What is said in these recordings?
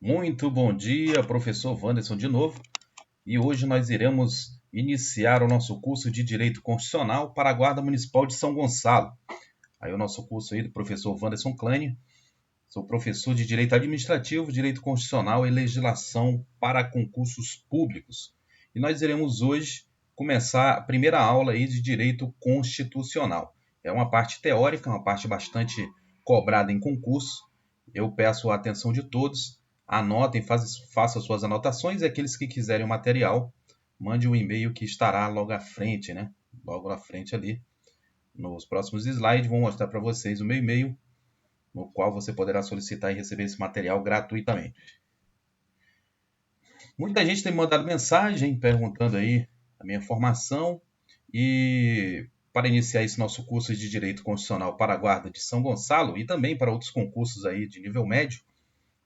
Muito bom dia, professor Wanderson de novo. E hoje nós iremos iniciar o nosso curso de Direito Constitucional para a Guarda Municipal de São Gonçalo. Aí o nosso curso aí do professor Wanderson Klein. Sou professor de Direito Administrativo, Direito Constitucional e Legislação para concursos públicos. E nós iremos hoje começar a primeira aula aí de Direito Constitucional. É uma parte teórica, uma parte bastante cobrada em concurso. Eu peço a atenção de todos, anotem, façam suas anotações e aqueles que quiserem o material, mande um e-mail que estará logo à frente, né? Logo à frente ali. Nos próximos slides vou mostrar para vocês o meu e-mail, no qual você poderá solicitar e receber esse material gratuitamente. Muita gente tem mandado mensagem perguntando aí a minha formação e para iniciar esse nosso curso de Direito Constitucional para a Guarda de São Gonçalo e também para outros concursos aí de nível médio,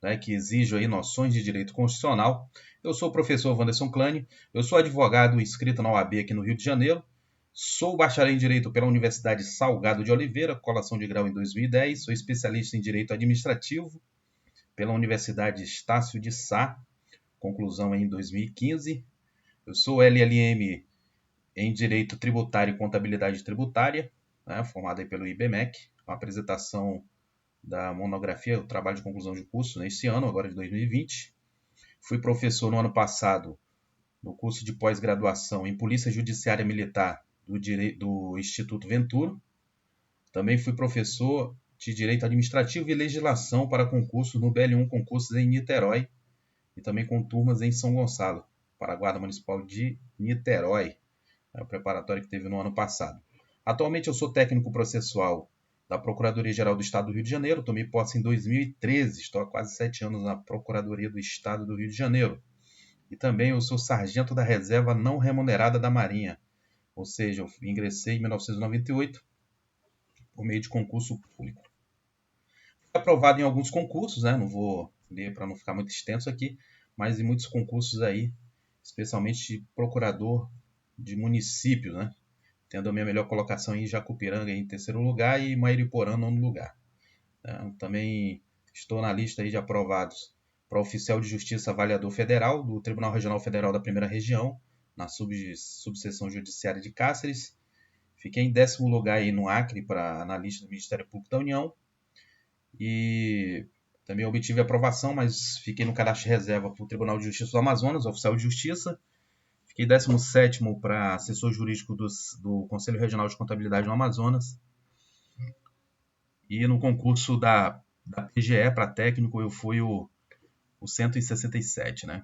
né, que exigem aí noções de direito constitucional. Eu sou o professor Wanderson Klein, eu sou advogado inscrito na OAB aqui no Rio de Janeiro, sou bacharel em Direito pela Universidade Salgado de Oliveira, colação de grau em 2010, sou especialista em Direito Administrativo pela Universidade Estácio de Sá, conclusão em 2015. Eu sou LLM em Direito Tributário e Contabilidade Tributária, né, formado aí pelo IBMEC, com a apresentação da monografia, o trabalho de conclusão de curso neste ano, agora de 2020. Fui professor no ano passado no curso de pós-graduação em Polícia Judiciária Militar do Instituto Ventura. Também fui professor de Direito Administrativo e Legislação para concursos no BL1 Concursos em Niterói e também com turmas em São Gonçalo, para a Guarda Municipal de Niterói, o preparatório que teve no ano passado. Atualmente eu sou técnico processual da Procuradoria-Geral do Estado do Rio de Janeiro, tomei posse em 2013, estou há quase 7 anos na Procuradoria do Estado do Rio de Janeiro. E também eu sou sargento da reserva não remunerada da Marinha, ou seja, eu ingressei em 1998 por meio de concurso público. Fui aprovado em alguns concursos, né? Não vou ler para não ficar muito extenso aqui, mas em muitos concursos aí, especialmente de procurador de município, né? Tendo a minha melhor colocação em Jacupiranga em terceiro lugar e Mairiporã nono lugar. Também estou na lista aí de aprovados para oficial de justiça avaliador federal do Tribunal Regional Federal da Primeira Região, na subseção judiciária de Cáceres. Fiquei em 10º lugar aí no Acre para analista do Ministério Público da União. E também obtive aprovação, mas fiquei no cadastro de reserva para o Tribunal de Justiça do Amazonas, oficial de justiça. Fiquei 17º para assessor jurídico do Conselho Regional de Contabilidade no Amazonas. E no concurso da PGE para técnico eu fui o 167, né?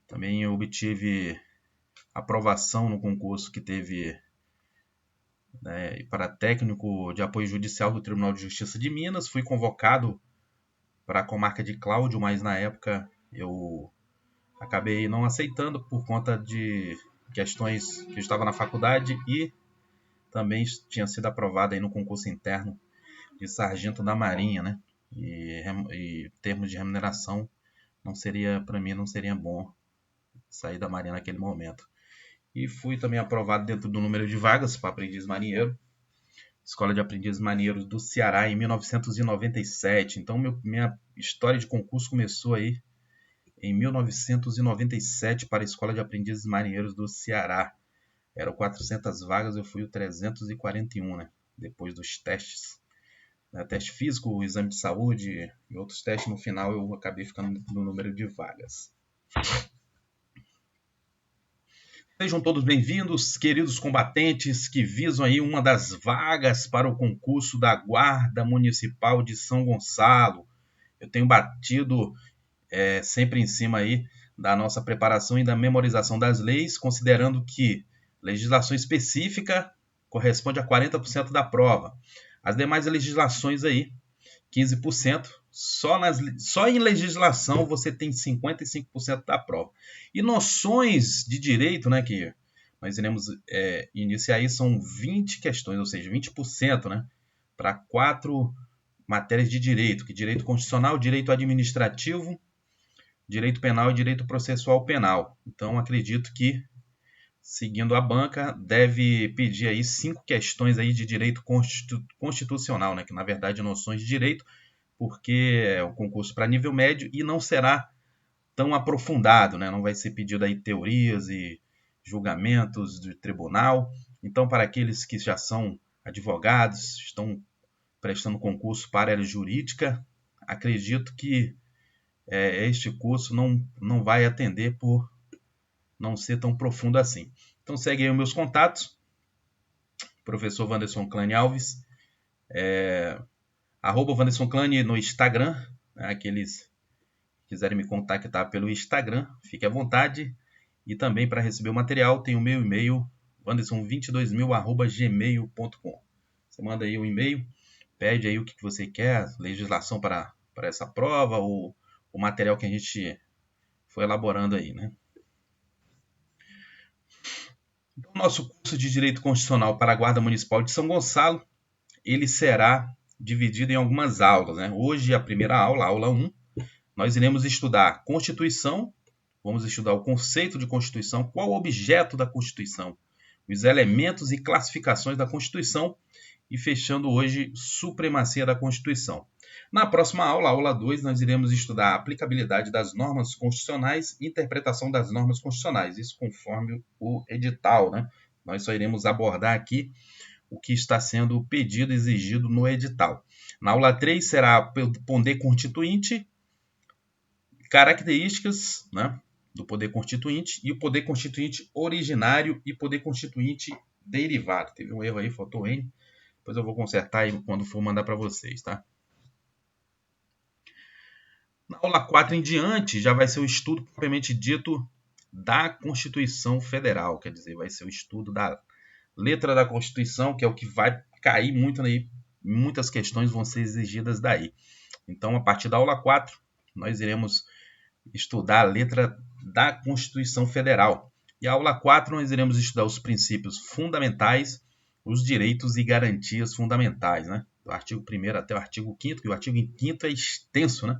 Também eu obtive aprovação no concurso que teve, né, para técnico de apoio judicial do Tribunal de Justiça de Minas. Fui convocado para a comarca de Cláudio, mas na época eu acabei não aceitando por conta de questões que eu estava na faculdade e também tinha sido aprovado aí no concurso interno de sargento da Marinha, né? E termos de remuneração não seria, para mim, não seria bom sair da Marinha naquele momento. E fui também aprovado dentro do número de vagas para aprendiz marinheiro, Escola de Aprendizes Marinheiros do Ceará, em 1997. Então, minha história de concurso começou aí em 1997 para a Escola de Aprendizes Marinheiros do Ceará. Eram 400 vagas, eu fui o 341, né? Depois dos testes. Teste físico, exame de saúde e outros testes, no final eu acabei ficando no número de vagas. Sejam todos bem-vindos, queridos combatentes que visam aí uma das vagas para o concurso da Guarda Municipal de São Gonçalo. Eu tenho batido sempre em cima aí da nossa preparação e da memorização das leis, considerando que legislação específica corresponde a 40% da prova. As demais legislações aí, 15%. Só em legislação você tem 55% da prova. E noções de direito, né, que nós iremos iniciar aí, são 20 questões, ou seja, 20%, né, para 4 matérias de direito, que direito constitucional, direito administrativo, direito penal e direito processual penal. Então, acredito que, seguindo a banca, deve pedir aí 5 questões aí de direito constitucional, né, que na verdade noções de direito, porque é um concurso para nível médio e não será tão aprofundado, né? Não vai ser pedido aí teorias e julgamentos de tribunal. Então, para aqueles que já são advogados, estão prestando concurso para a área jurídica, acredito que este curso não vai atender por não ser tão profundo assim. Então segue aí os meus contatos, professor Wanderson Klein Alves, @Wanderson Klein no Instagram, né, aqueles que quiserem me contactar pelo Instagram, fique à vontade. E também para receber o material tem o meu e-mail, wanderson22000@gmail.com. Você manda aí um e-mail, pede aí o que você quer, legislação para essa prova, ou o material que a gente foi elaborando aí, né? Então, nosso curso de Direito Constitucional para a Guarda Municipal de São Gonçalo, ele será dividido em algumas aulas, né? Hoje, a primeira aula, a aula 1, nós iremos estudar Constituição, vamos estudar o conceito de Constituição, qual o objeto da Constituição, os elementos e classificações da Constituição e, fechando hoje, supremacia da Constituição. Na próxima aula, a aula 2, nós iremos estudar a aplicabilidade das normas constitucionais e interpretação das normas constitucionais, isso conforme o edital, né? Nós só iremos abordar aqui o que está sendo pedido, exigido no edital. Na aula 3 será o poder constituinte, características, né, do poder constituinte e o poder constituinte originário e poder constituinte derivado. Teve um erro aí, faltou N. Depois eu vou consertar aí quando for mandar para vocês, tá? Na aula 4 em diante já vai ser o estudo propriamente dito da Constituição Federal, quer dizer, vai ser o estudo da letra da Constituição, que é o que vai cair muito aí, muitas questões vão ser exigidas daí. Então, a partir da aula 4, nós iremos estudar a letra da Constituição Federal. E a aula 4 nós iremos estudar os princípios fundamentais, os direitos e garantias fundamentais, né? Do artigo 1º até o artigo 5º, que o artigo 5º é extenso, né?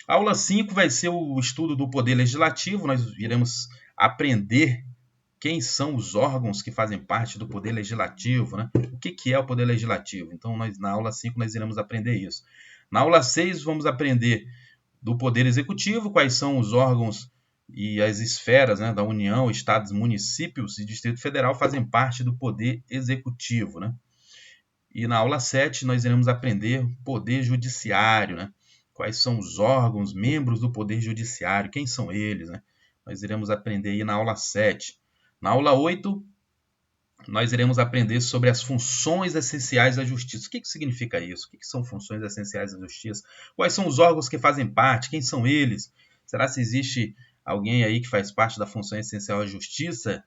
A aula 5 vai ser o estudo do Poder Legislativo, nós iremos aprender quem são os órgãos que fazem parte do Poder Legislativo, né? O que é o Poder Legislativo? Então, na aula 5 nós iremos aprender isso. Na aula 6 vamos aprender do Poder Executivo, quais são os órgãos e as esferas, né, da União, estados, municípios e Distrito Federal fazem parte do Poder Executivo, né? E na aula 7 nós iremos aprender Poder Judiciário, né? Quais são os órgãos, membros do Poder Judiciário, quem são eles, né? Nós iremos aprender aí na aula 7. Na aula 8, nós iremos aprender sobre as funções essenciais da Justiça. O que significa isso? O que são funções essenciais da Justiça? Quais são os órgãos que fazem parte? Quem são eles? Será que existe alguém aí que faz parte da função essencial da Justiça,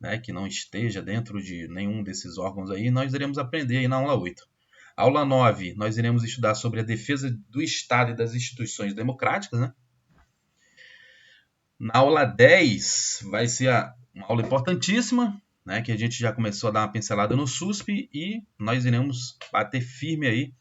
né, que não esteja dentro de nenhum desses órgãos aí? Nós iremos aprender aí na aula 8. Aula 9, nós iremos estudar sobre a defesa do Estado e das instituições democráticas, né? Na aula 10 vai ser uma aula importantíssima, né, que a gente já começou a dar uma pincelada no SUSP e nós iremos bater firme aí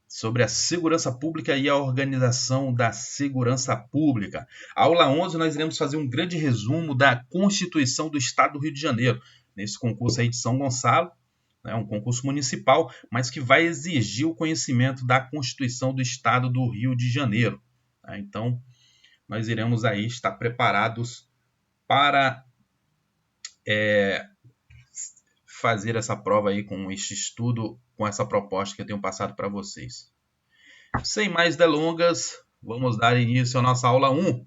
sobre a segurança pública e a organização da segurança pública. A aula 11 nós iremos fazer um grande resumo da Constituição do Estado do Rio de Janeiro, nesse concurso aí de São Gonçalo, né, um concurso municipal, mas que vai exigir o conhecimento da Constituição do Estado do Rio de Janeiro. Tá? Então, nós iremos aí estar preparados para fazer essa prova aí com este estudo, com essa proposta que eu tenho passado para vocês. Sem mais delongas, vamos dar início à nossa aula 1.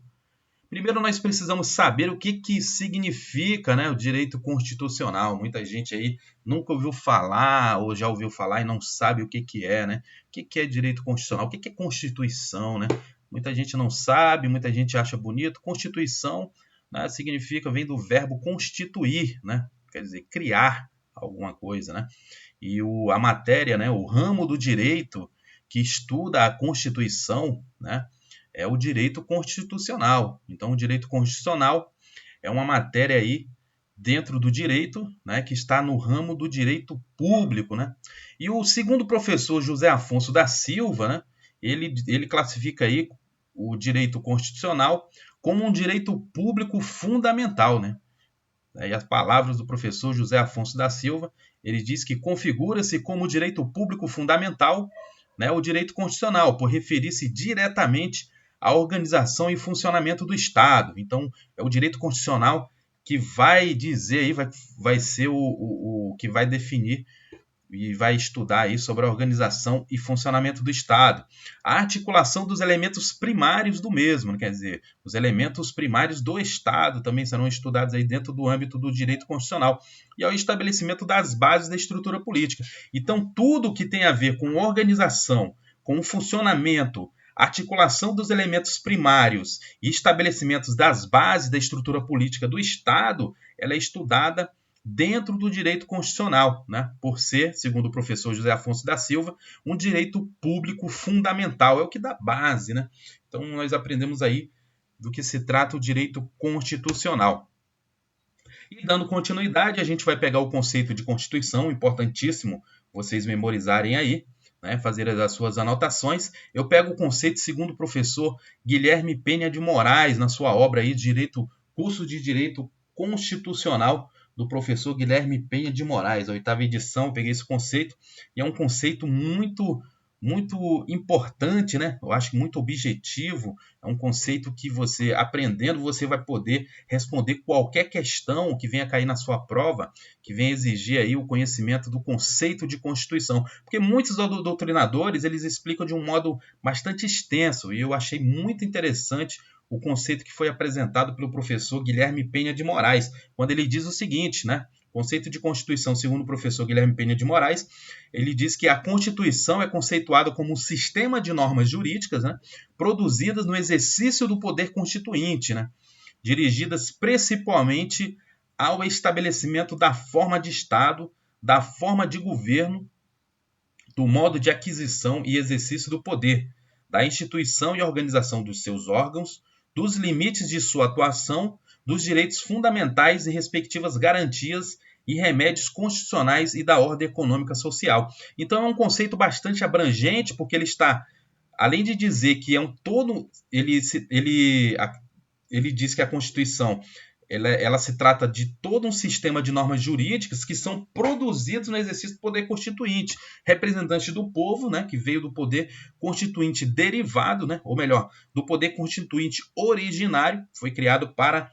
Primeiro nós precisamos saber o que significa, né, o direito constitucional. Muita gente aí nunca ouviu falar ou já ouviu falar e não sabe o que é, né? O que é direito constitucional? O que é Constituição, né? Muita gente não sabe, muita gente acha bonito. Constituição, né, significa, vem do verbo constituir, né? Quer dizer, criar alguma coisa, né? E a matéria, né, o ramo do direito que estuda a Constituição, né, é o direito constitucional. Então, o direito constitucional é uma matéria aí dentro do direito, né, que está no ramo do direito público, né? E o segundo professor José Afonso da Silva, né, ele classifica aí o direito constitucional como um direito público fundamental, né? E as palavras do professor José Afonso da Silva, ele diz que configura-se como direito público fundamental né, o direito constitucional, por referir-se diretamente à organização e funcionamento do Estado. Então, é o direito constitucional que vai dizer aí, vai ser o que vai definir e vai estudar aí sobre a organização e funcionamento do Estado. A articulação dos elementos primários do mesmo, quer dizer, os elementos primários do Estado também serão estudados aí dentro do âmbito do direito constitucional. E ao estabelecimento das bases da estrutura política. Então, tudo que tem a ver com organização, com o funcionamento, articulação dos elementos primários e estabelecimentos das bases da estrutura política do Estado, ela é estudada dentro do direito constitucional, né? Por ser, segundo o professor José Afonso da Silva, um direito público fundamental, é o que dá base, né? Então, nós aprendemos aí do que se trata o direito constitucional. E dando continuidade, a gente vai pegar o conceito de Constituição, importantíssimo vocês memorizarem aí, né? Fazer as suas anotações. Eu pego o conceito segundo o professor Guilherme Penha de Moraes, na sua obra aí, Curso de Direito Constitucional, do professor Guilherme Penha de Moraes, a 8ª edição, peguei esse conceito, e é um conceito muito importante, né? Eu acho muito objetivo, é um conceito que você, aprendendo, você vai poder responder qualquer questão que venha cair na sua prova, que venha exigir aí o conhecimento do conceito de Constituição, porque muitos doutrinadores, eles explicam de um modo bastante extenso, e eu achei muito interessante o conceito que foi apresentado pelo professor Guilherme Penha de Moraes, quando ele diz o seguinte, né? Conceito de Constituição, segundo o professor Guilherme Penha de Moraes, ele diz que a Constituição é conceituada como um sistema de normas jurídicas, né, produzidas no exercício do poder constituinte, né, dirigidas principalmente ao estabelecimento da forma de Estado, da forma de governo, do modo de aquisição e exercício do poder, da instituição e organização dos seus órgãos, dos limites de sua atuação, dos direitos fundamentais e respectivas garantias e remédios constitucionais e da ordem econômica social. Então é um conceito bastante abrangente, porque ele está, além de dizer que é um todo, ele diz que a Constituição ela se trata de todo um sistema de normas jurídicas que são produzidos no exercício do poder constituinte, representante do povo, né, que veio do poder constituinte derivado, né, ou melhor, do poder constituinte originário, foi criado para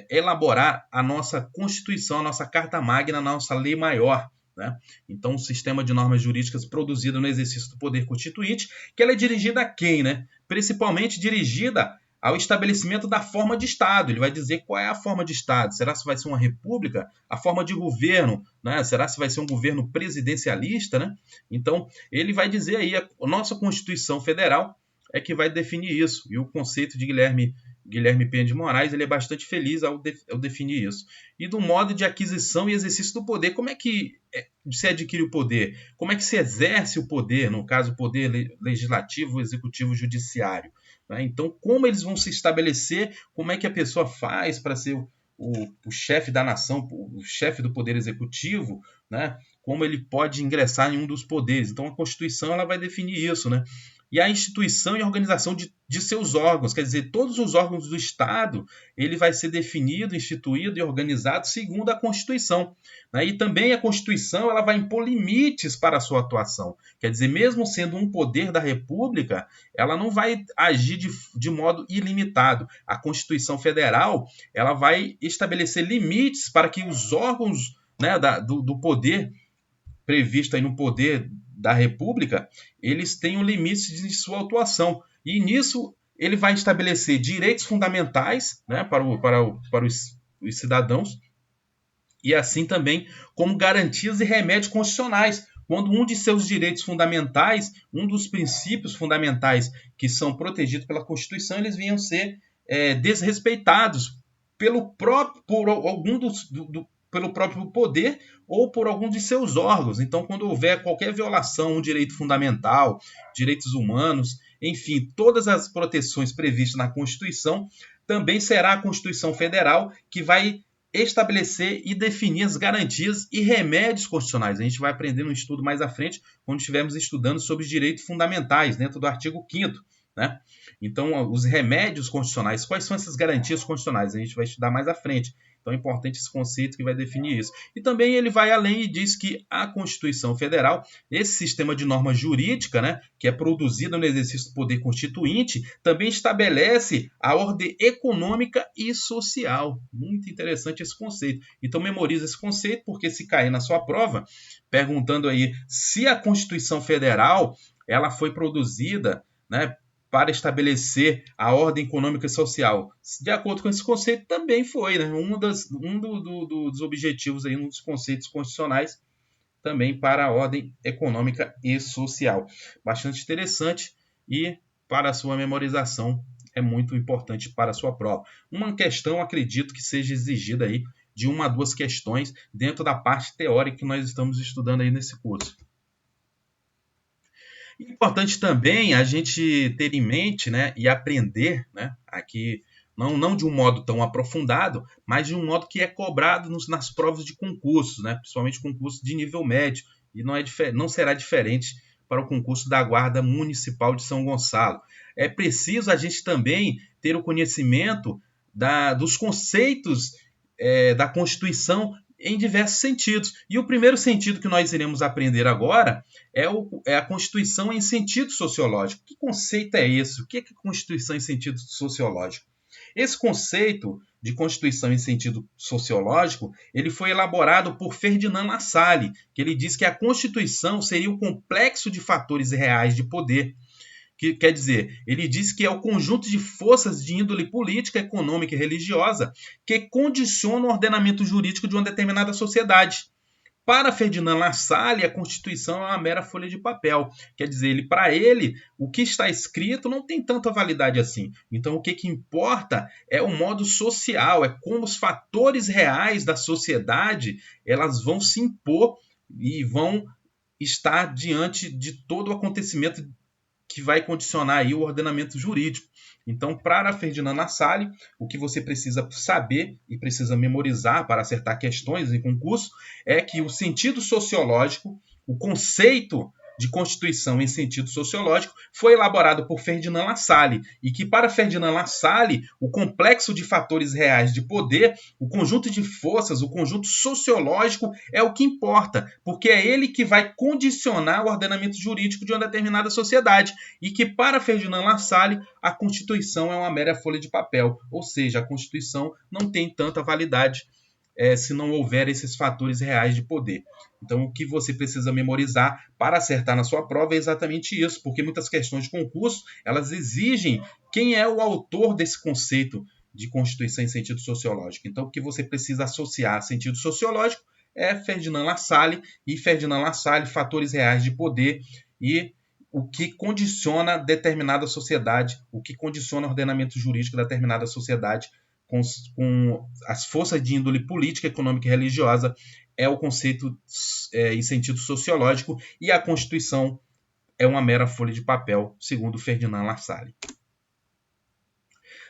elaborar a nossa Constituição, a nossa Carta Magna, a nossa lei maior. Né? Então, um sistema de normas jurídicas produzido no exercício do poder constituinte, que ela é dirigida a quem? Né? Principalmente dirigida ao estabelecimento da forma de Estado. Ele vai dizer qual é a forma de Estado. Será se vai ser uma república? A forma de governo, né? Será se vai ser um governo presidencialista? Né? Então, ele vai dizer aí, a nossa Constituição Federal é que vai definir isso. E o conceito de Guilherme Penha de Moraes, ele é bastante feliz ao definir isso. E do modo de aquisição e exercício do poder. Como é que se adquire o poder? Como é que se exerce o poder? No caso, o poder legislativo, executivo, judiciário. Né? Então, como eles vão se estabelecer? Como é que a pessoa faz para ser o chefe da nação, o chefe do poder executivo, né? Como ele pode ingressar em um dos poderes? Então, a Constituição ela vai definir isso, né? E a instituição e organização de seus órgãos, quer dizer, todos os órgãos do Estado, ele vai ser definido, instituído e organizado segundo a Constituição. Né? E também a Constituição ela vai impor limites para a sua atuação. Quer dizer, mesmo sendo um poder da República, ela não vai agir de modo ilimitado. A Constituição Federal ela vai estabelecer limites para que os órgãos, né, do poder previsto aí no poder da República, eles têm um limite de sua atuação. E nisso ele vai estabelecer direitos fundamentais, né, para os cidadãos, e assim também como garantias e remédios constitucionais. Quando um de seus direitos fundamentais, um dos princípios fundamentais que são protegidos pela Constituição, eles venham ser desrespeitados pelo próprio poder ou por algum de seus órgãos. Então, quando houver qualquer violação, um direito fundamental, direitos humanos, enfim, todas as proteções previstas na Constituição, também será a Constituição Federal que vai estabelecer e definir as garantias e remédios constitucionais. A gente vai aprender no estudo mais à frente, quando estivermos estudando sobre os direitos fundamentais, dentro do artigo 5º. Né? Então, os remédios constitucionais, quais são essas garantias constitucionais? A gente vai estudar mais à frente. Então é importante esse conceito que vai definir isso. E também ele vai além e diz que a Constituição Federal, esse sistema de norma jurídica, né, que é produzido no exercício do poder constituinte, também estabelece a ordem econômica e social. Muito interessante esse conceito. Então memoriza esse conceito, porque se cair na sua prova, perguntando aí se a Constituição Federal ela foi produzida, né, para estabelecer a ordem econômica e social. De acordo com esse conceito, também foi, né? Dos objetivos, aí, um dos conceitos constitucionais, também para a ordem econômica e social. Bastante interessante e para a sua memorização é muito importante para a sua prova. Uma questão, acredito que seja exigida aí de 1 a 2 questões dentro da parte teórica que nós estamos estudando aí nesse curso. Importante também a gente ter em mente, né, e aprender, né, aqui, não de um modo tão aprofundado, mas de um modo que é cobrado nas provas de concursos, né, principalmente concursos de nível médio, e não será diferente para o concurso da Guarda Municipal de São Gonçalo. É preciso a gente também ter o conhecimento dos conceitos da Constituição em diversos sentidos. E o primeiro sentido que nós iremos aprender agora é a Constituição em sentido sociológico. Que conceito é esse? O que é Constituição em sentido sociológico? Esse conceito de Constituição em sentido sociológico, ele foi elaborado por Ferdinand Lassalle, que ele diz que a Constituição seria o complexo de fatores reais de poder. Que quer dizer, ele diz que é o conjunto de forças de índole política, econômica e religiosa que condiciona o ordenamento jurídico de uma determinada sociedade. Para Ferdinand Lassalle, a Constituição é uma mera folha de papel. Quer dizer, para ele, o que está escrito não tem tanta validade assim. Então, o que importa é o modo social, é como os fatores reais da sociedade elas vão se impor e vão estar diante de todo o acontecimento que vai condicionar aí o ordenamento jurídico. Então, para Ferdinand Lassalle, o que você precisa saber e precisa memorizar para acertar questões em concurso é que o sentido sociológico, o conceito de Constituição em sentido sociológico, foi elaborado por Ferdinand Lassalle e que para Ferdinand Lassalle, o complexo de fatores reais de poder, o conjunto de forças, o conjunto sociológico é o que importa, porque é ele que vai condicionar o ordenamento jurídico de uma determinada sociedade e que para Ferdinand Lassalle, a Constituição é uma mera folha de papel, ou seja, a Constituição não tem tanta validade se não houver esses fatores reais de poder. Então, o que você precisa memorizar para acertar na sua prova é exatamente isso, porque muitas questões de concurso, elas exigem quem é o autor desse conceito de Constituição em sentido sociológico. Então, o que você precisa associar a sentido sociológico é Ferdinand Lassalle e Ferdinand Lassalle, fatores reais de poder e o que condiciona determinada sociedade, o que condiciona o ordenamento jurídico de determinada sociedade com as forças de índole política, econômica e religiosa é o conceito em sentido sociológico e a Constituição é uma mera folha de papel, segundo Ferdinand Lassalle.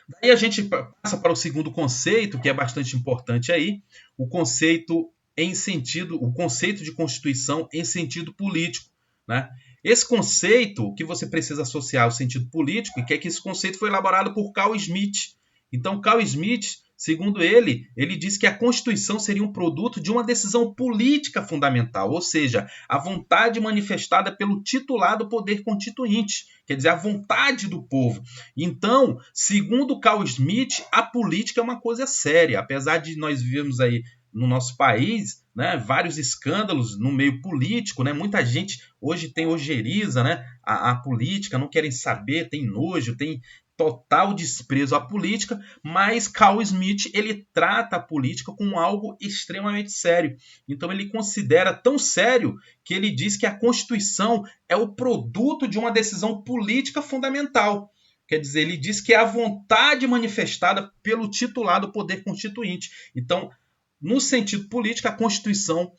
Daí a gente passa para o segundo conceito, que é bastante importante aí, o conceito de Constituição em sentido político, né? Esse conceito que você precisa associar ao sentido político, e que esse conceito foi elaborado por Carl Schmitt. Então, Carl Schmitt, segundo ele diz que a Constituição seria um produto de uma decisão política fundamental, ou seja, a vontade manifestada pelo titular do poder constituinte, quer dizer, a vontade do povo. Então, segundo Carl Schmitt, a política é uma coisa séria, apesar de nós vivermos aí no nosso país, né, vários escândalos no meio político, né, muita gente hoje tem ojeriza, né, a política, não querem saber, tem nojo, tem total desprezo à política, mas Carl Schmitt ele trata a política como algo extremamente sério. Então ele considera tão sério que ele diz que a Constituição é o produto de uma decisão política fundamental. Quer dizer, ele diz que é a vontade manifestada pelo titular do poder constituinte. Então, no sentido político, a Constituição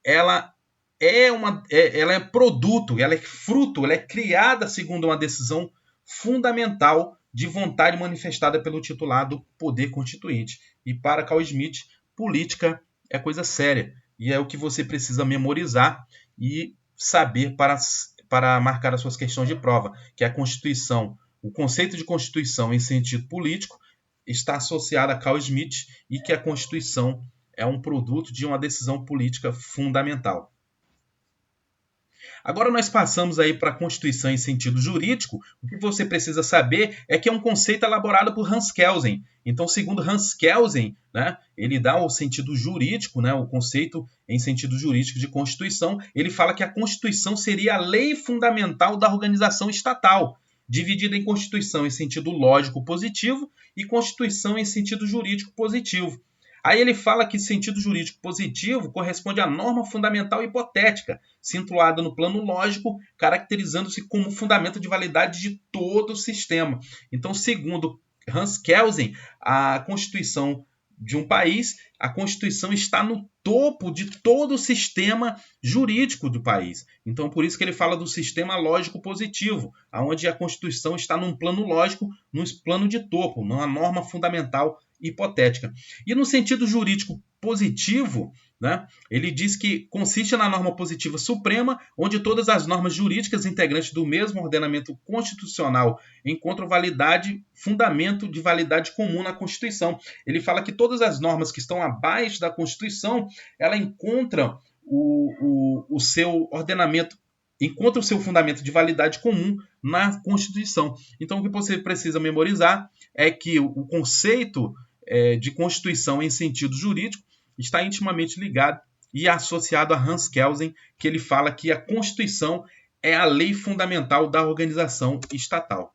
ela é produto, ela é fruto, ela é criada segundo uma decisão fundamental de vontade manifestada pelo titular do poder constituinte. E para Carl Schmitt, política é coisa séria. E é o que você precisa memorizar e saber para marcar as suas questões de prova, que é a Constituição, o conceito de Constituição em sentido político está associada a Carl Schmitt e que a Constituição é um produto de uma decisão política fundamental. Agora nós passamos aí para a Constituição em sentido jurídico. O que você precisa saber é que é um conceito elaborado por Hans Kelsen. Então, segundo Hans Kelsen, né, ele dá o sentido jurídico, né, o conceito em sentido jurídico de Constituição. Ele fala que a Constituição seria a lei fundamental da organização estatal, dividida em Constituição em sentido lógico positivo e Constituição em sentido jurídico positivo. Aí ele fala que sentido jurídico positivo corresponde à norma fundamental hipotética, situada no plano lógico, caracterizando-se como fundamento de validade de todo o sistema. Então, segundo Hans Kelsen, a Constituição de um país, a Constituição está no topo de todo o sistema jurídico do país. Então, por isso que ele fala do sistema lógico positivo, onde a Constituição está num plano lógico, num plano de topo, numa norma fundamental hipotética. E no sentido jurídico positivo, né, ele diz que consiste na norma positiva suprema, onde todas as normas jurídicas integrantes do mesmo ordenamento constitucional encontram validade, fundamento de validade comum na Constituição. Ele fala que todas as normas que estão abaixo da Constituição, ela encontra o seu ordenamento, encontra o seu fundamento de validade comum na Constituição. Então, o que você precisa memorizar é que o conceito de Constituição em sentido jurídico está intimamente ligado e associado a Hans Kelsen, que ele fala que a Constituição é a lei fundamental da organização estatal.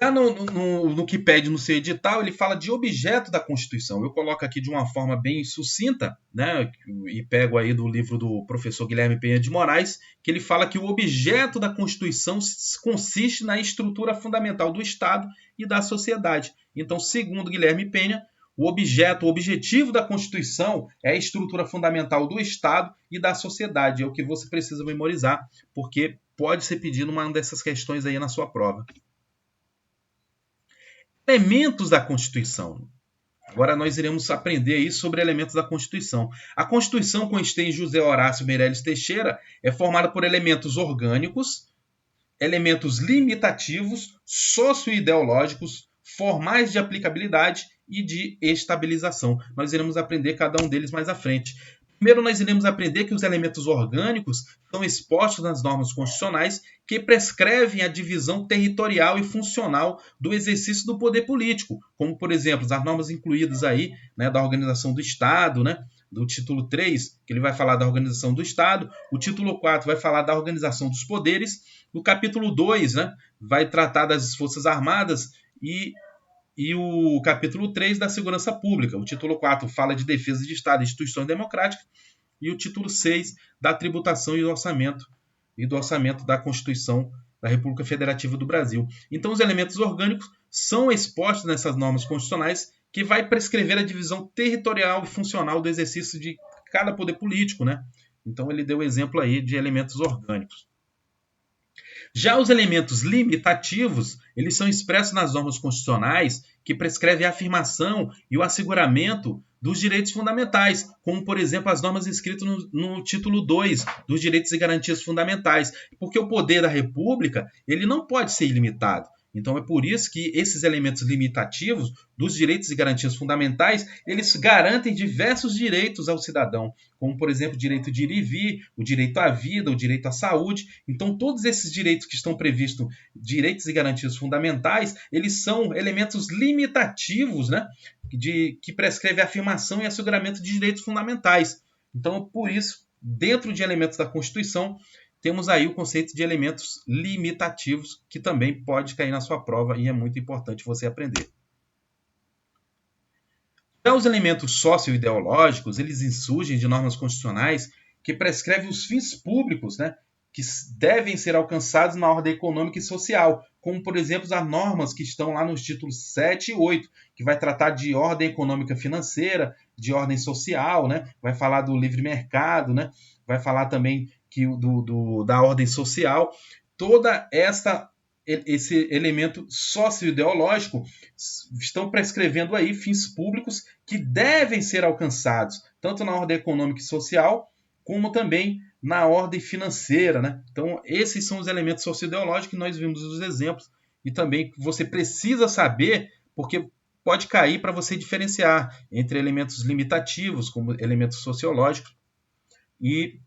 Já no que pede no seu edital, ele fala de objeto da Constituição. Eu coloco aqui de uma forma bem sucinta, né, e pego aí do livro do professor Guilherme Penha de Moraes, que ele fala que o objeto da Constituição consiste na estrutura fundamental do Estado e da sociedade. Então, segundo Guilherme Penha, o objetivo da Constituição é a estrutura fundamental do Estado e da sociedade. É o que você precisa memorizar, porque pode ser pedido uma dessas questões aí na sua prova. Elementos da Constituição. Agora nós iremos aprender aí sobre elementos da Constituição. A Constituição, com Esteem José Horácio Meirelles Teixeira, é formada por elementos orgânicos, elementos limitativos, socio-ideológicos, formais de aplicabilidade e de estabilização. Nós iremos aprender cada um deles mais à frente. Primeiro, nós iremos aprender que os elementos orgânicos são expostos nas normas constitucionais que prescrevem a divisão territorial e funcional do exercício do poder político, como, por exemplo, as normas incluídas aí, né, da organização do Estado, né, do título 3, que ele vai falar da organização do Estado, o título 4 vai falar da organização dos poderes, o capítulo 2, né, vai tratar das Forças Armadas e o capítulo 3 da Segurança Pública. O título 4 fala de defesa de Estado e instituições democráticas e o título 6 da tributação e do orçamento da Constituição da República Federativa do Brasil. Então, os elementos orgânicos são expostos nessas normas constitucionais que vai prescrever a divisão territorial e funcional do exercício de cada poder político, né? Então, ele deu exemplo aí de elementos orgânicos. Já os elementos limitativos, eles são expressos nas normas constitucionais que prescrevem a afirmação e o asseguramento dos direitos fundamentais, como, por exemplo, as normas escritas no título 2 dos direitos e garantias fundamentais, porque o poder da República ele não pode ser ilimitado. Então, é por isso que esses elementos limitativos dos direitos e garantias fundamentais, eles garantem diversos direitos ao cidadão, como, por exemplo, o direito de ir e vir, o direito à vida, o direito à saúde. Então, todos esses direitos que estão previstos, direitos e garantias fundamentais, eles são elementos limitativos, né, que prescrevem a afirmação e asseguramento de direitos fundamentais. Então, por isso, dentro de elementos da Constituição, temos aí o conceito de elementos limitativos, que também pode cair na sua prova e é muito importante você aprender. Já os elementos socio-ideológicos, eles insurgem de normas constitucionais que prescrevem os fins públicos, né, que devem ser alcançados na ordem econômica e social, como, por exemplo, as normas que estão lá nos títulos 7 e 8, que vai tratar de ordem econômica financeira, de ordem social, né, vai falar do livre mercado, né, vai falar também da ordem social. Toda esse elemento socio-ideológico estão prescrevendo aí fins públicos que devem ser alcançados, tanto na ordem econômica e social, como também na ordem financeira, né? Então, esses são os elementos socio-ideológicos que nós vimos os exemplos e também você precisa saber, porque pode cair para você diferenciar entre elementos limitativos, como elementos sociológicos, e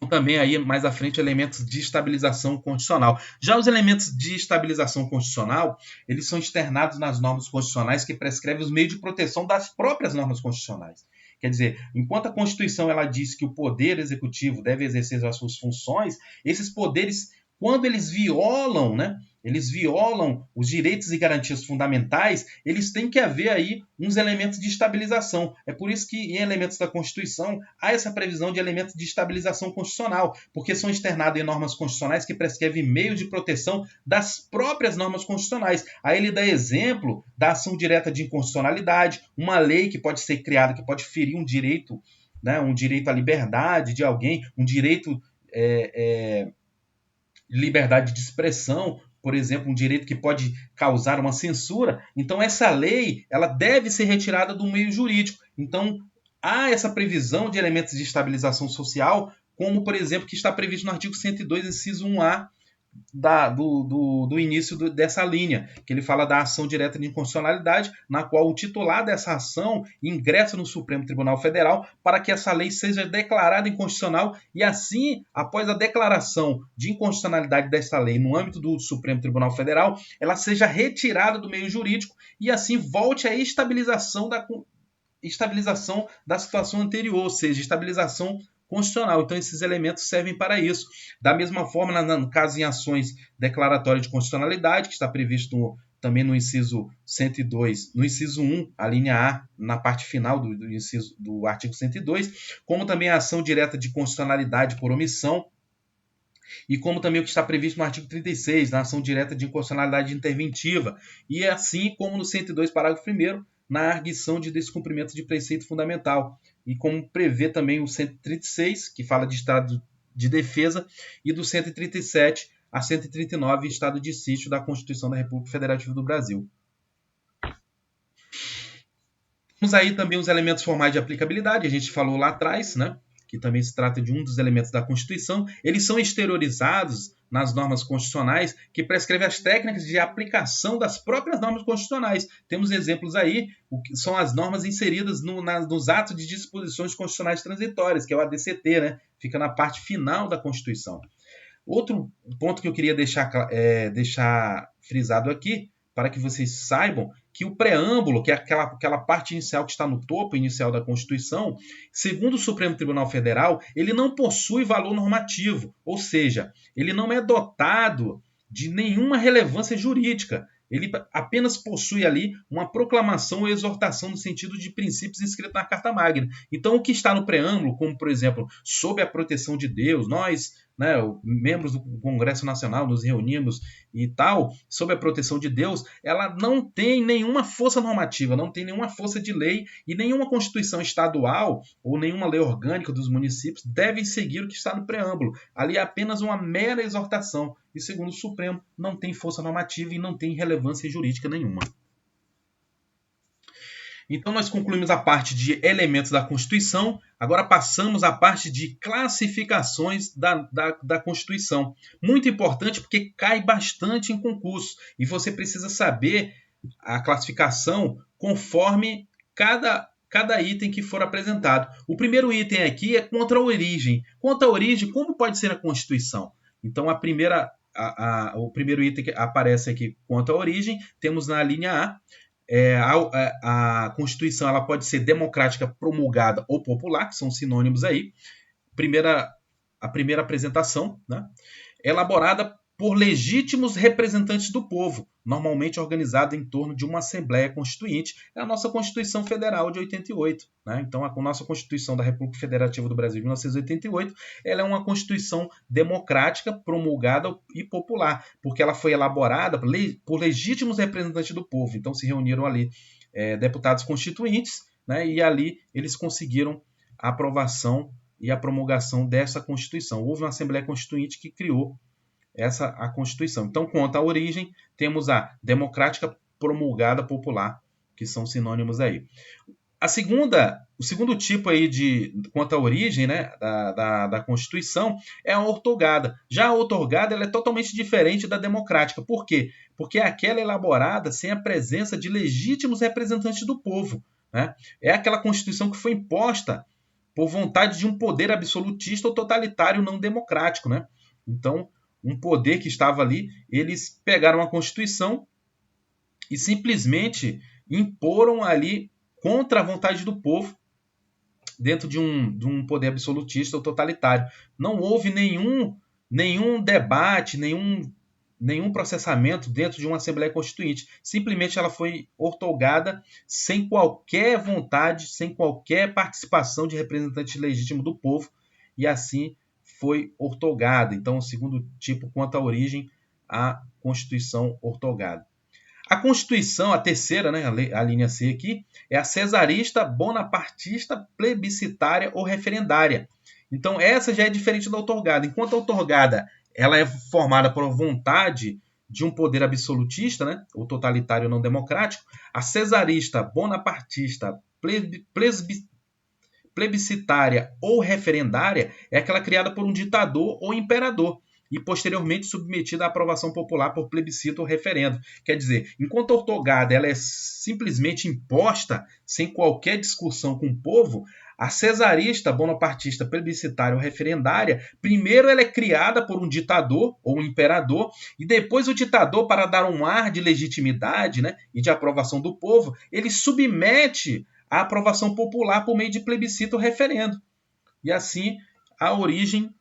também aí mais à frente elementos de estabilização constitucional. Já os elementos de estabilização constitucional, eles são externados nas normas constitucionais que prescrevem os meios de proteção das próprias normas constitucionais. Quer dizer, enquanto a Constituição ela diz que o poder executivo deve exercer as suas funções, esses poderes, quando eles violam os direitos e garantias fundamentais, eles têm que haver aí uns elementos de estabilização. É por isso que em elementos da Constituição há essa previsão de elementos de estabilização constitucional, porque são externados em normas constitucionais que prescrevem meios de proteção das próprias normas constitucionais. Aí ele dá exemplo da ação direta de inconstitucionalidade, uma lei que pode ser criada, que pode ferir um direito, né, um direito à liberdade de alguém, um direito liberdade de expressão, por exemplo, um direito que pode causar uma censura. Então, essa lei ela deve ser retirada do meio jurídico. Então, há essa previsão de elementos de estabilização social, como, por exemplo, que está previsto no artigo 102, inciso 1A, do início dessa linha, que ele fala da ação direta de inconstitucionalidade, na qual o titular dessa ação ingressa no Supremo Tribunal Federal para que essa lei seja declarada inconstitucional e assim, após a declaração de inconstitucionalidade dessa lei no âmbito do Supremo Tribunal Federal, ela seja retirada do meio jurídico e assim volte à estabilização da situação anterior, ou seja, estabilização constitucional. Então, esses elementos servem para isso. Da mesma forma, no caso em ações declaratórias de constitucionalidade, que está previsto também no inciso 102, no inciso 1, a linha A, na parte final do artigo 102, como também a ação direta de constitucionalidade por omissão, e como também o que está previsto no artigo 36, na ação direta de inconstitucionalidade interventiva, e assim como no 102, parágrafo 1º, na arguição de descumprimento de preceito fundamental, e como prevê também o 136, que fala de estado de defesa, e do 137 a 139, estado de sítio da Constituição da República Federativa do Brasil. Temos aí também os elementos formais de aplicabilidade, a gente falou lá atrás, né? Que também se trata de um dos elementos da Constituição. Eles são exteriorizados nas normas constitucionais que prescrevem as técnicas de aplicação das próprias normas constitucionais. Temos exemplos aí, o que são as normas inseridas nos atos de disposições constitucionais transitórias, que é o ADCT, né? Fica na parte final da Constituição. Outro ponto que eu queria deixar frisado aqui, para que vocês saibam, que o preâmbulo, que é aquela parte inicial que está no topo inicial da Constituição, segundo o Supremo Tribunal Federal, ele não possui valor normativo, ou seja, ele não é dotado de nenhuma relevância jurídica. Ele apenas possui ali uma proclamação ou exortação no sentido de princípios inscritos na Carta Magna. Então, o que está no preâmbulo, como, por exemplo, sob a proteção de Deus, nós, né, membros do Congresso Nacional, nos reunimos e tal, sob a proteção de Deus, ela não tem nenhuma força normativa, não tem nenhuma força de lei e nenhuma Constituição estadual ou nenhuma lei orgânica dos municípios devem seguir o que está no preâmbulo. Ali é apenas uma mera exortação e, segundo o Supremo, não tem força normativa e não tem relevância jurídica nenhuma. Então, nós concluímos a parte de elementos da Constituição, agora passamos à parte de classificações da Constituição. Muito importante porque cai bastante em concurso e você precisa saber a classificação conforme cada item que for apresentado. O primeiro item aqui é contra a origem. Contra a origem, como pode ser a Constituição? Então, o primeiro item que aparece aqui quanto à origem, temos na linha A, a Constituição ela pode ser democrática, promulgada ou popular, que são sinônimos aí. A primeira apresentação, né? Elaborada por legítimos representantes do povo, normalmente organizada em torno de uma Assembleia Constituinte. É a nossa Constituição Federal de 88. Né? Então, a nossa Constituição da República Federativa do Brasil de 1988 ela é uma Constituição democrática, promulgada e popular, porque ela foi elaborada por legítimos representantes do povo. Então, se reuniram ali deputados constituintes, né? E ali eles conseguiram a aprovação e a promulgação dessa Constituição. Houve uma Assembleia Constituinte que criou a Constituição. Então, quanto à origem, temos a democrática, promulgada, popular, que são sinônimos aí. O segundo tipo aí quanto à origem, né, da Constituição é a outorgada. Já a outorgada ela é totalmente diferente da democrática. Por quê? Porque é aquela elaborada sem a presença de legítimos representantes do povo. Né? É aquela Constituição que foi imposta por vontade de um poder absolutista ou totalitário não democrático. Né? Então, um poder que estava ali, eles pegaram a Constituição e simplesmente imporam ali contra a vontade do povo dentro de um poder absolutista ou totalitário. Não houve nenhum debate, nenhum processamento dentro de uma Assembleia Constituinte. Simplesmente ela foi outorgada sem qualquer vontade, sem qualquer participação de representante legítimo do povo, e assim foi outorgada. Então, o segundo tipo, quanto à origem, a Constituição outorgada. A Constituição, a terceira, né, a linha C aqui, é a cesarista, bonapartista, plebiscitária ou referendária. Então, essa já é diferente da outorgada. Enquanto a outorgada ela é formada por vontade de um poder absolutista, né, ou totalitário não democrático, a cesarista, bonapartista, plebiscitária ou referendária é aquela criada por um ditador ou imperador e posteriormente submetida à aprovação popular por plebiscito ou referendo. Quer dizer, enquanto a outorgada ela é simplesmente imposta sem qualquer discussão com o povo, a cesarista, bonapartista, plebiscitária ou referendária, primeiro ela é criada por um ditador ou um imperador, e depois o ditador, para dar um ar de legitimidade, né, e de aprovação do povo, ele submete à aprovação popular por meio de plebiscito ou referendo. E assim, a origem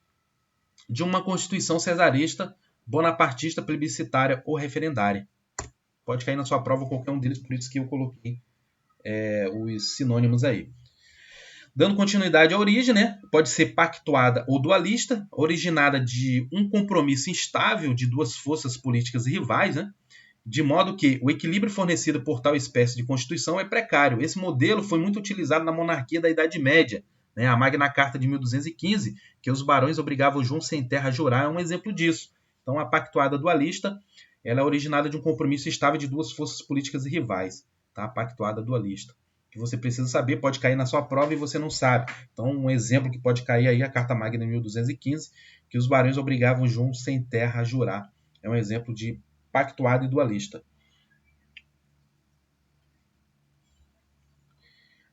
de uma Constituição cesarista, bonapartista, plebiscitária ou referendária. Pode cair na sua prova qualquer um deles, por isso que eu coloquei os sinônimos aí. Dando continuidade à origem, né? Pode ser pactuada ou dualista, originada de um compromisso instável de duas forças políticas rivais, né? De modo que o equilíbrio fornecido por tal espécie de Constituição é precário. Esse modelo foi muito utilizado na monarquia da Idade Média. Né? A Magna Carta de 1215, que os barões obrigavam João Sem Terra a jurar, é um exemplo disso. Então, a pactuada dualista ela é originada de um compromisso estável de duas forças políticas rivais. Tá? A pactuada dualista. Que você precisa saber, pode cair na sua prova e você não sabe. Então, um exemplo que pode cair aí é a Carta Magna de 1215, que os barões obrigavam João Sem Terra a jurar. É um exemplo de pactuado e dualista.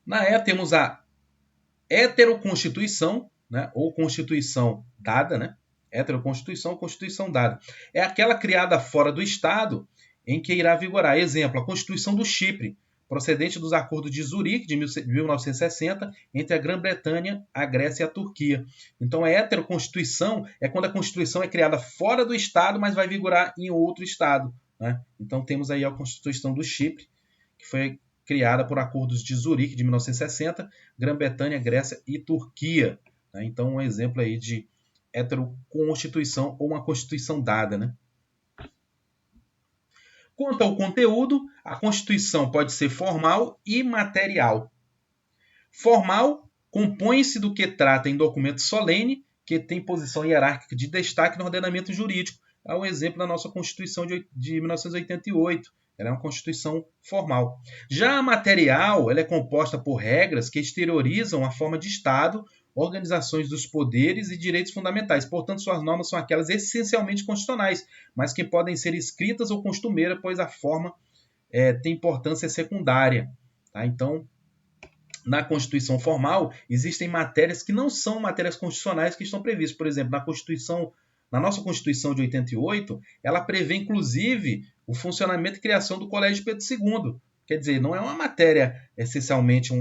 Na E temos a heteroconstituição, né, ou constituição dada, né? Heteroconstituição, constituição dada. É aquela criada fora do Estado em que irá vigorar. Exemplo, a Constituição do Chipre, procedente dos acordos de Zurique, de 1960, entre a Grã-Bretanha, a Grécia e a Turquia. Então, a heteroconstituição é quando a Constituição é criada fora do Estado, mas vai vigorar em outro Estado. Né? Então, temos aí a Constituição do Chipre, que foi criada por acordos de Zurique, de 1960, Grã-Bretanha, Grécia e Turquia. Né? Então, um exemplo aí de heteroconstituição ou uma constituição dada. Né? Quanto ao conteúdo, a Constituição pode ser formal e material. Formal compõe-se do que trata em documento solene, que tem posição hierárquica de destaque no ordenamento jurídico. É um exemplo da nossa Constituição de 1988. Ela é uma Constituição formal. Já a material ela é composta por regras que exteriorizam a forma de Estado, organizações dos poderes e direitos fundamentais. Portanto, suas normas são aquelas essencialmente constitucionais, mas que podem ser escritas ou costumeiras, pois a forma tem importância secundária. Tá? Então, na Constituição formal, existem matérias que não são matérias constitucionais que estão previstas. Por exemplo, na nossa Constituição de 88, ela prevê, inclusive, o funcionamento e criação do Colégio Pedro II. Quer dizer, não é uma matéria essencialmente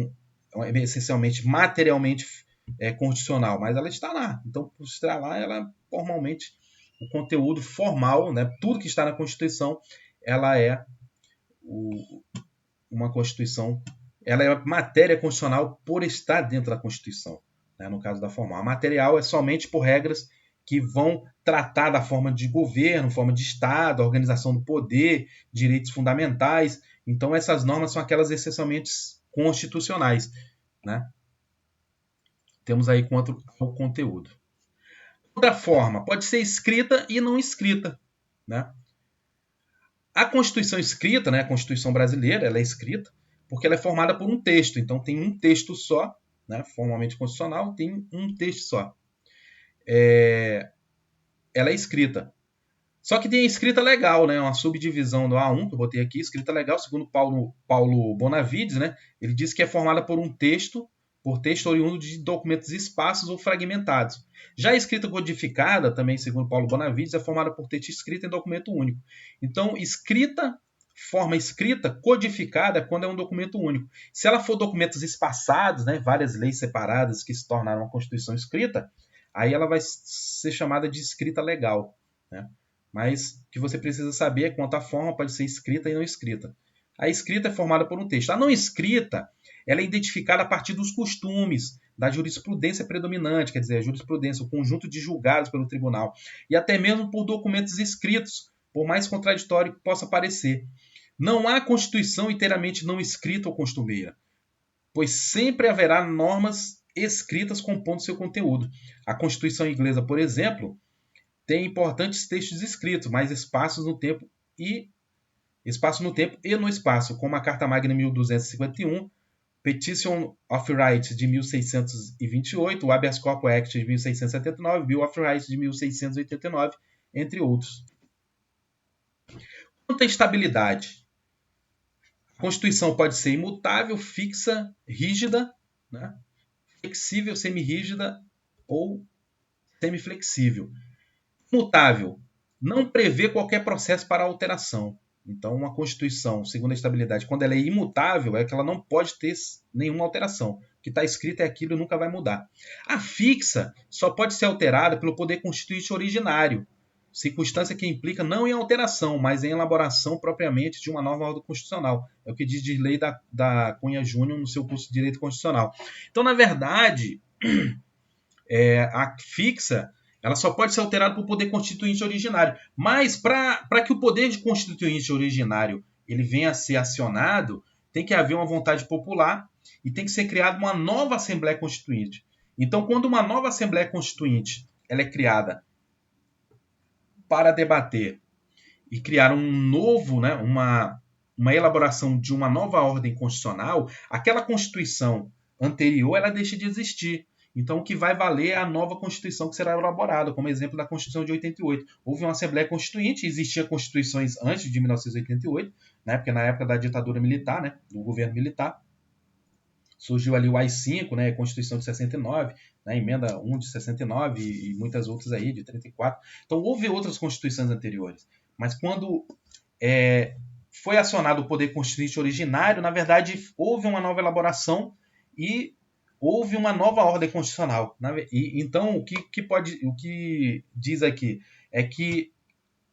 materialmente constitucional, mas ela está lá. Então, por estar lá, ela formalmente, o conteúdo formal, né, tudo que está na Constituição, ela é uma Constituição, ela é matéria constitucional por estar dentro da Constituição, né, no caso da formal. A material é somente por regras que vão tratar da forma de governo, forma de Estado, organização do poder, direitos fundamentais. Então, essas normas são aquelas essencialmente constitucionais. Né? Temos aí quanto ao conteúdo. Outra forma, pode ser escrita e não escrita. Né? A Constituição escrita, né, a Constituição brasileira, ela é escrita, porque ela é formada por um texto. Então tem um texto só, né? Formalmente constitucional, tem um texto só. Ela é escrita. Só que tem a escrita legal, né? Uma subdivisão do A1, que eu botei aqui, escrita legal, segundo Paulo Bonavides, né? Ele diz que é formada por texto oriundo de documentos esparsos ou fragmentados. Já a escrita codificada, também segundo Paulo Bonavides, é formada por texto escrito em documento único. Então, forma escrita codificada quando é um documento único. Se ela for documentos espaçados, né, várias leis separadas que se tornaram uma Constituição escrita, aí ela vai ser chamada de escrita legal, né? Mas o que você precisa saber é quanto à forma pode ser escrita e não escrita. A escrita é formada por um texto. A não escrita, ela é identificada a partir dos costumes, da jurisprudência predominante, quer dizer, a jurisprudência, o conjunto de julgados pelo tribunal, e até mesmo por documentos escritos, por mais contraditório que possa parecer. Não há Constituição inteiramente não escrita ou costumeira, pois sempre haverá normas escritas compondo seu conteúdo. A Constituição inglesa, por exemplo, tem importantes textos escritos, mas espaços no tempo e no espaço, como a Carta Magna 1251, Petition of Rights de 1628, o Habeas Corpus Act de 1679, Bill of Rights de 1689, entre outros. Quanto à estabilidade, a Constituição pode ser imutável, fixa, rígida, né? Flexível, semirrígida ou semiflexível. Imutável, não prevê qualquer processo para alteração. Então, uma Constituição, segundo a estabilidade, quando ela é imutável, é que ela não pode ter nenhuma alteração. O que está escrito é aquilo e nunca vai mudar. A fixa só pode ser alterada pelo poder constituinte originário, circunstância que implica não em alteração, mas em elaboração propriamente de uma nova ordem constitucional. É o que diz de lei da Cunha Júnior no seu curso de Direito Constitucional. Então, na verdade, a fixa ela só pode ser alterada por poder constituinte originário. Mas, para que o poder constituinte originário ele venha a ser acionado, tem que haver uma vontade popular e tem que ser criada uma nova Assembleia Constituinte. Então, quando uma nova Assembleia Constituinte ela é criada para debater e criar um novo, né, uma elaboração de uma nova ordem constitucional, aquela Constituição anterior ela deixa de existir. Então, o que vai valer é a nova Constituição que será elaborada, como exemplo da Constituição de 88. Houve uma Assembleia Constituinte, existiam constituições antes de 1988, né, porque na época da ditadura militar, né, do governo militar, surgiu ali o AI-5, né, a Constituição de 69, né, Emenda 1 de 69 e muitas outras aí, de 34. Então, houve outras constituições anteriores. Mas quando foi acionado o poder constituinte originário, na verdade, houve uma nova elaboração e houve uma nova ordem constitucional. Então, o que diz aqui é que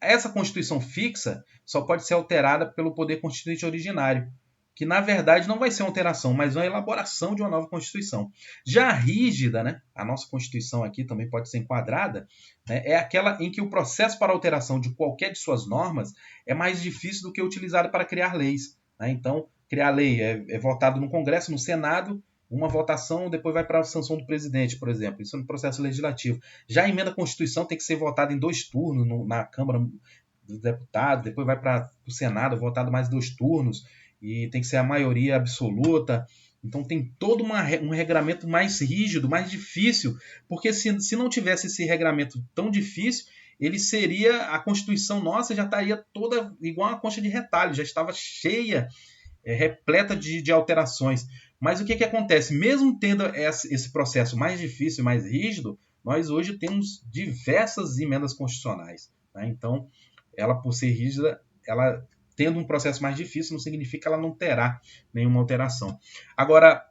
essa Constituição fixa só pode ser alterada pelo poder constituinte originário, que na verdade não vai ser uma alteração, mas uma elaboração de uma nova Constituição. Já a rígida, né, a nossa Constituição aqui também pode ser enquadrada, né, é aquela em que o processo para alteração de qualquer de suas normas é mais difícil do que utilizado para criar leis. Né? Então, criar lei é votado no Congresso, no Senado, uma votação, depois vai para a sanção do presidente, por exemplo. Isso é no processo legislativo. Já a emenda à Constituição tem que ser votada em 2 turnos na Câmara dos Deputados, depois vai para o Senado, votado mais 2 turnos, e tem que ser a maioria absoluta. Então tem todo um regramento mais rígido, mais difícil, porque se não tivesse esse regramento tão difícil, ele seria, a Constituição nossa já estaria toda igual uma concha de retalho, já estava cheia, repleta de alterações. Mas o que acontece? Mesmo tendo esse processo mais difícil, mais rígido, nós hoje temos diversas emendas constitucionais. Né? Então, ela por ser rígida, ela tendo um processo mais difícil, não significa que ela não terá nenhuma alteração. Agora,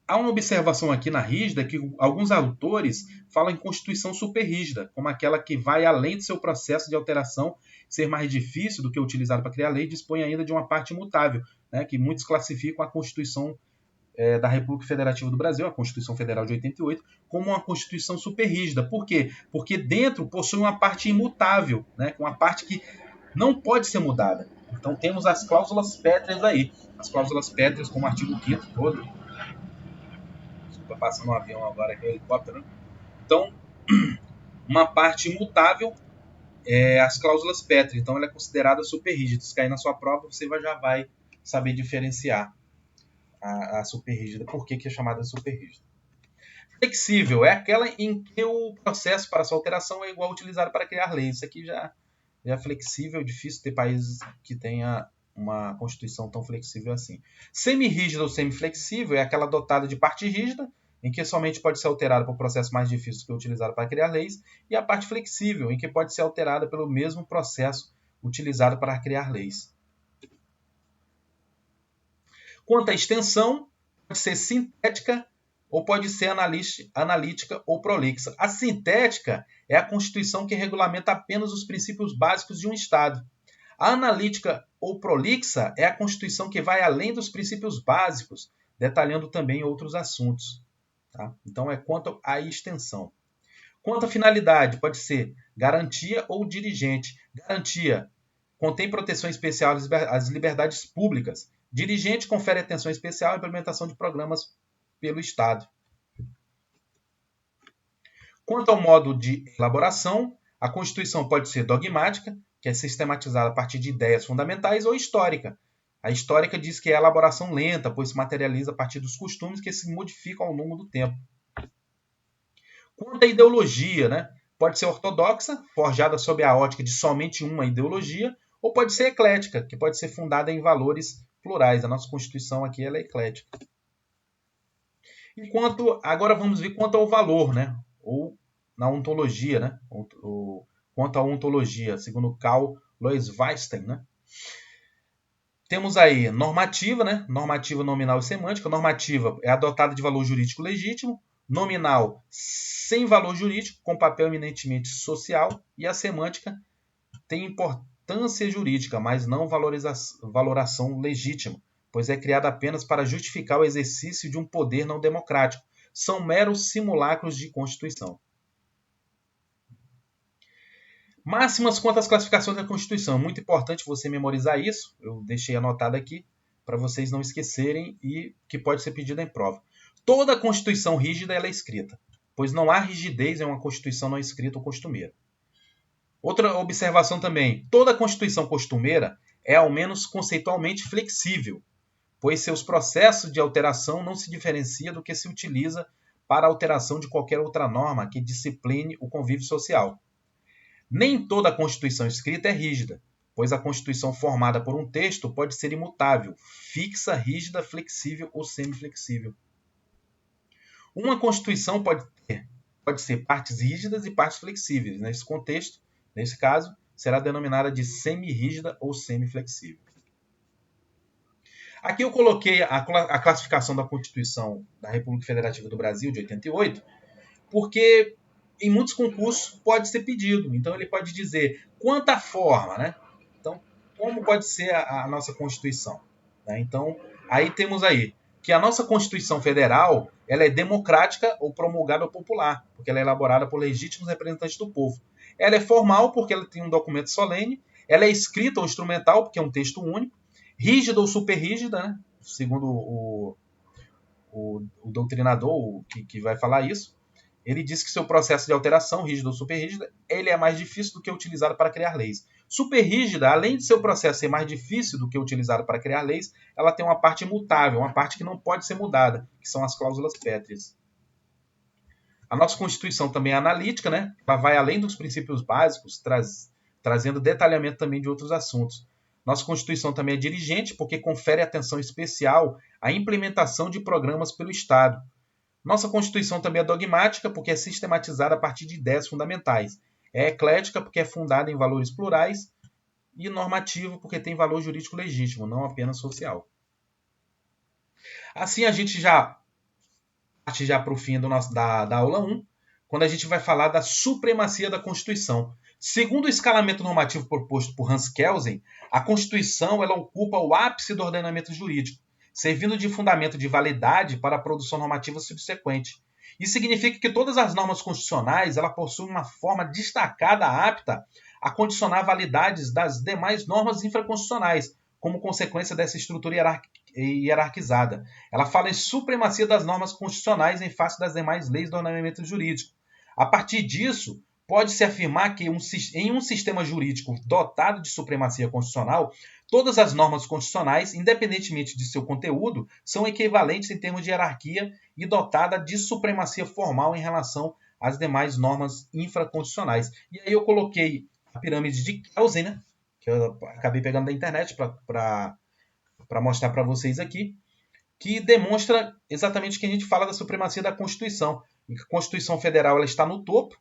há uma observação aqui na rígida que alguns autores falam em Constituição superrígida, como aquela que vai além do seu processo de alteração ser mais difícil do que o utilizado para criar lei, dispõe ainda de uma parte imutável, né, que muitos classificam a Constituição da República Federativa do Brasil, a Constituição Federal de 88, como uma Constituição superrígida. Por quê? Porque dentro possui uma parte imutável, né, uma parte que não pode ser mudada. Então temos as cláusulas pétreas aí. As cláusulas pétreas, como o artigo 5º todo. Estou passando um avião agora aqui, um helicóptero. Né? Então, uma parte imutável é as cláusulas pétreas. Então ela é considerada superrígida. Se cair na sua prova, você já vai saber diferenciar. a superrígida. Por que é chamada superrígida? Flexível é aquela em que o processo para sua alteração é igual utilizado para criar leis. Isso aqui já é flexível, difícil ter países que tenha uma constituição tão flexível assim. Semirrígida ou semiflexível é aquela dotada de parte rígida, em que somente pode ser alterada por processo mais difícil que o utilizado para criar leis, e a parte flexível, em que pode ser alterada pelo mesmo processo utilizado para criar leis. Quanto à extensão, pode ser sintética ou pode ser analítica ou prolixa. A sintética é a Constituição que regulamenta apenas os princípios básicos de um Estado. A analítica ou prolixa é a Constituição que vai além dos princípios básicos, detalhando também outros assuntos. Tá? Então, é quanto à extensão. Quanto à finalidade, pode ser garantia ou dirigente. Garantia contém proteção especial às liberdades públicas. Dirigente confere atenção especial à implementação de programas pelo Estado. Quanto ao modo de elaboração, a Constituição pode ser dogmática, que é sistematizada a partir de ideias fundamentais, ou histórica. A histórica diz que é a elaboração lenta, pois se materializa a partir dos costumes que se modificam ao longo do tempo. Quanto à ideologia, né? Pode ser ortodoxa, forjada sob a ótica de somente uma ideologia, ou pode ser eclética, que pode ser fundada em valores plurais. A nossa Constituição aqui ela é eclética. Agora vamos ver quanto ao valor, né? Ou na ontologia, né? Quanto à ontologia, segundo Carl Alois Weisstein, né? Temos aí normativa, né? Normativa nominal e semântica. Normativa é adotada de valor jurídico legítimo. Nominal, sem valor jurídico, com papel eminentemente social. E a semântica tem importância jurídica, mas não valoração legítima, pois é criada apenas para justificar o exercício de um poder não democrático. São meros simulacros de Constituição. Máximas quanto às classificações da Constituição. Muito importante você memorizar isso. Eu deixei anotado aqui para vocês não esquecerem e que pode ser pedido em prova. Toda Constituição rígida ela é escrita, pois não há rigidez em uma Constituição não escrita ou costumeira. Outra observação também. Toda Constituição costumeira é ao menos conceitualmente flexível, pois seus processos de alteração não se diferenciam do que se utiliza para a alteração de qualquer outra norma que discipline o convívio social. Nem toda a Constituição escrita é rígida, pois a Constituição formada por um texto pode ser imutável, fixa, rígida, flexível ou semiflexível. Uma Constituição pode ser partes rígidas e partes flexíveis. Nesse contexto, nesse caso, será denominada de semirrígida ou semiflexível. Aqui eu coloquei a classificação da Constituição da República Federativa do Brasil, de 88, porque em muitos concursos pode ser pedido. Então, ele pode dizer quanto à forma, né? Então, como pode ser a nossa Constituição? Né? Então, aí temos aí que a nossa Constituição Federal ela é democrática ou promulgada popular, porque ela é elaborada por legítimos representantes do povo. Ela é formal, porque ela tem um documento solene. Ela é escrita ou instrumental, porque é um texto único. Rígida ou superrígida, né? Segundo o doutrinador que vai falar isso. Ele diz que seu processo de alteração, rígida ou superrígida, ele é mais difícil do que utilizado para criar leis. Superrígida, além de seu processo ser mais difícil do que utilizado para criar leis, ela tem uma parte imutável, uma parte que não pode ser mudada, que são as cláusulas pétreas. A nossa Constituição também é analítica, né? Ela vai além dos princípios básicos, trazendo detalhamento também de outros assuntos. Nossa Constituição também é dirigente, porque confere atenção especial à implementação de programas pelo Estado. Nossa Constituição também é dogmática, porque é sistematizada a partir de ideias fundamentais. É eclética, porque é fundada em valores plurais. E normativa, porque tem valor jurídico legítimo, não apenas social. Assim, a gente já parte para o fim da aula 1, quando a gente vai falar da supremacia da Constituição. Segundo o escalamento normativo proposto por Hans Kelsen, a Constituição ela ocupa o ápice do ordenamento jurídico, servindo de fundamento de validade para a produção normativa subsequente. Isso significa que todas as normas constitucionais ela possuem uma forma destacada apta a condicionar validades das demais normas infraconstitucionais, como consequência dessa estrutura hierarquizada. Ela fala em supremacia das normas constitucionais em face das demais leis do ordenamento jurídico. A partir disso, pode-se afirmar que em um sistema jurídico dotado de supremacia constitucional, todas as normas constitucionais, independentemente de seu conteúdo, são equivalentes em termos de hierarquia e dotada de supremacia formal em relação às demais normas infraconstitucionais. E aí eu coloquei a pirâmide de Kelsen, né, que eu acabei pegando da internet para mostrar para vocês aqui, que demonstra exatamente que a gente fala da supremacia da Constituição. A Constituição Federal ela está no topo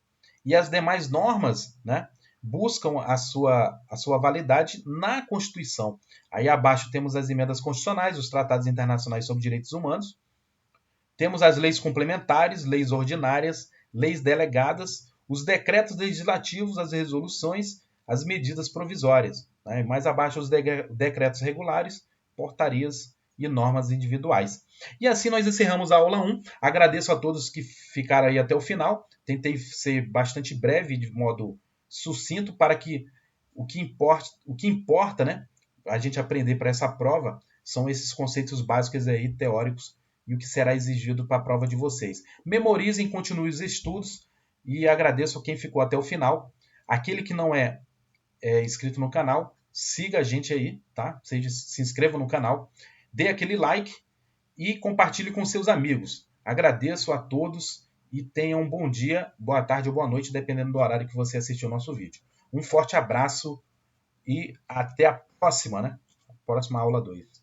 e as demais normas, né, buscam a sua validade na Constituição. Aí abaixo temos as emendas constitucionais, os tratados internacionais sobre direitos humanos, temos as leis complementares, leis ordinárias, leis delegadas, os decretos legislativos, as resoluções, as medidas provisórias. Né? Mais abaixo, os decretos regulares, portarias e normas individuais. E assim nós encerramos a aula 1. Agradeço a todos que ficaram aí até o final. Tentei ser bastante breve, de modo sucinto, para que o que importa, né, a gente aprender para essa prova são esses conceitos básicos aí, teóricos, e o que será exigido para a prova de vocês. Memorizem, continuem os estudos e agradeço a quem ficou até o final. Aquele que não é inscrito no canal, siga a gente aí, tá? Se inscreva no canal, dê aquele like e compartilhe com seus amigos. Agradeço a todos e tenham um bom dia, boa tarde ou boa noite, dependendo do horário que você assistiu o nosso vídeo. Um forte abraço e até a próxima, né? Próxima aula 2.